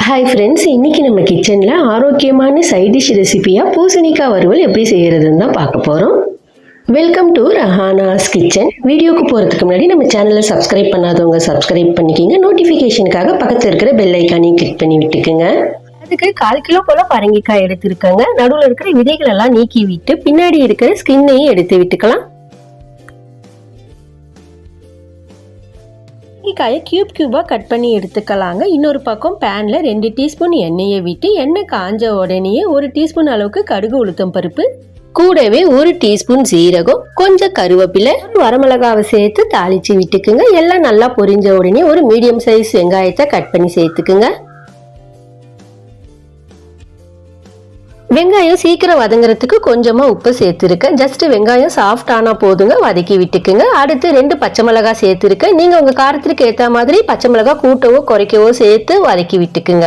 Hi friends, இன்றைக்கி நம்ம கிச்சனில் ஆரோக்கியமான சைட் டிஷ் ரெசிபியாக பூசணிக்காய் வறுவல் எப்படி செய்கிறதுன்னு தான் பார்க்க போகிறோம். Welcome to Rahana's kitchen. வீடியோக்கு போகிறதுக்கு முன்னாடி நம்ம சேனலை சப்ஸ்கிரைப் பண்ணாதவங்க சப்ஸ்கிரைப் பண்ணிக்கிங்க. நோட்டிஃபிகேஷனுக்காக பக்கத்தில் இருக்கிற பெல் ஐக்கானையும் கிளிக் பண்ணி விட்டுக்குங்க. அதுக்கு 1/4 கிலோ போல் பரங்கிக்காய் எடுத்துருக்கங்க. நடுவில் இருக்கிற விதைகள் எல்லாம் நீக்கி விட்டு பின்னாடி இருக்கிற ஸ்கின்னையும் எடுத்து விட்டுக்கலாம். பரங்கிக்காயை கியூபாக கட் பண்ணி எடுத்துக்கலாங்க. இன்னொரு பக்கம் பேனில் 2 டீஸ்பூன் எண்ணெயை விட்டு எண்ணெய் காஞ்ச உடனேயே 1 டீஸ்பூன் அளவுக்கு கடுகு உளுத்தம் பருப்பு, கூடவே 1 டீஸ்பூன் சீரகம், கொஞ்சம் கருவேப்பிலை, வரமிளகாவை சேர்த்து தாளித்து விட்டுக்குங்க. எல்லாம் நல்லா பொரிஞ்ச உடனே ஒரு மீடியம் சைஸ் வெங்காயத்தை கட் பண்ணி சேர்த்துக்குங்க. வெங்காயம் சீக்கிரம் வதங்குறதுக்கு கொஞ்சமாக உப்பு சேர்த்துருக்கேன். ஜஸ்ட் வெங்காயம் சாஃப்ட் ஆனால் போதுங்க, வதக்கி விட்டுக்குங்க. அடுத்து 2 பச்சை மிளகாய் சேர்த்துருக்கேன். நீங்கள் உங்கள் காரத்திற்கு ஏற்ற மாதிரி பச்சை மிளகாய் கூட்டவோ குறைக்கவோ சேர்த்து வதக்கி விட்டுக்குங்க.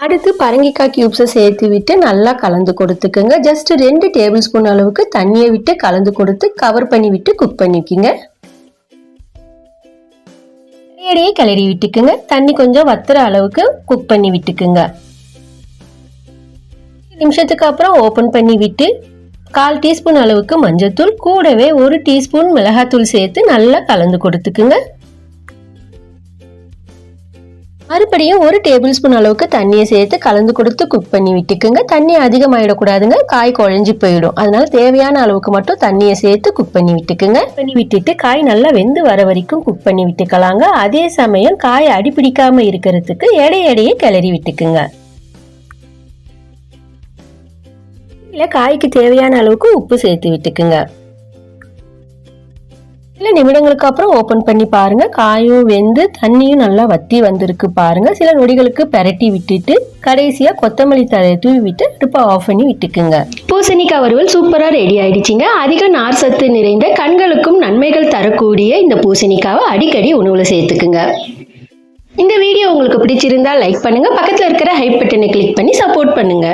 அடுத்து பரங்கிக்காய் கியூப்ஸை சேர்த்து விட்டு நல்லா கலந்து கொடுத்துக்குங்க. ஜஸ்ட் 2 டேபிள் ஸ்பூன் அளவுக்கு தண்ணியை விட்டு கலந்து கொடுத்து கவர் பண்ணி விட்டு குக் பண்ணிக்கோங்க. இடையே கிளறி விட்டுக்குங்க. தண்ணி கொஞ்சம் வத்துற அளவுக்கு குக் பண்ணி விட்டுக்குங்க. நிமிஷத்துக்கு அப்புறம் ஓபன் பண்ணி விட்டு 1/4 டீஸ்பூன் அளவுக்கு மஞ்சத்தூள், கூடவே 1 டீஸ்பூன் மிளகாத்தூள் சேர்த்து நல்லா கலந்து கொடுத்துக்குங்க. மறுபடியும் 1 டேபிள் ஸ்பூன் அளவுக்கு தண்ணியை சேர்த்து கலந்து கொடுத்து குக் பண்ணி விட்டுக்குங்க. தண்ணி அதிகமாயிடக்கூடாதுங்க, காய் குழஞ்சி போயிடும். அதனால தேவையான அளவுக்கு மட்டும் தண்ணியை சேர்த்து குக் பண்ணி விட்டுக்குங்க. பண்ணி விட்டுட்டு காய் நல்லா வெந்து வர வரைக்கும் குக் பண்ணி விட்டுக்கலாங்க. அதே சமயம் காய் அடிப்பிடிக்காம இருக்கிறதுக்கு இடையே கிளறி விட்டுக்குங்க. இல்லை காய்க்கு தேவையான அளவுக்கு உப்பு சேர்த்து விட்டுக்குங்க. சில நிமிடங்களுக்கு அப்புறம் ஓபன் பண்ணி பாருங்க. காயும் வெந்து தண்ணியும் நல்லா வத்தி வந்திருக்கு பாருங்க. சில நொடிகளுக்கு பெரட்டி விட்டுட்டு கடைசியா கொத்தமல்லி தழையை தூவி விட்டு அடுப்பை ஆஃப் பண்ணி விட்டுக்குங்க. பூசணிக்காய் வறுவல் சூப்பரா ரெடி ஆயிடுச்சுங்க. அதிக நார் சத்து நிறைந்த கண்களுக்கும் நன்மைகள் தரக்கூடிய இந்த பூசணிக்காவை அடிக்கடி உணவுல சேர்த்துக்குங்க. இந்த வீடியோ உங்களுக்கு பிடிச்சிருந்தா லைக் பண்ணுங்க. பக்கத்துல இருக்கிற ஹைப் பட்டனை கிளிக் பண்ணி சப்போர்ட் பண்ணுங்க.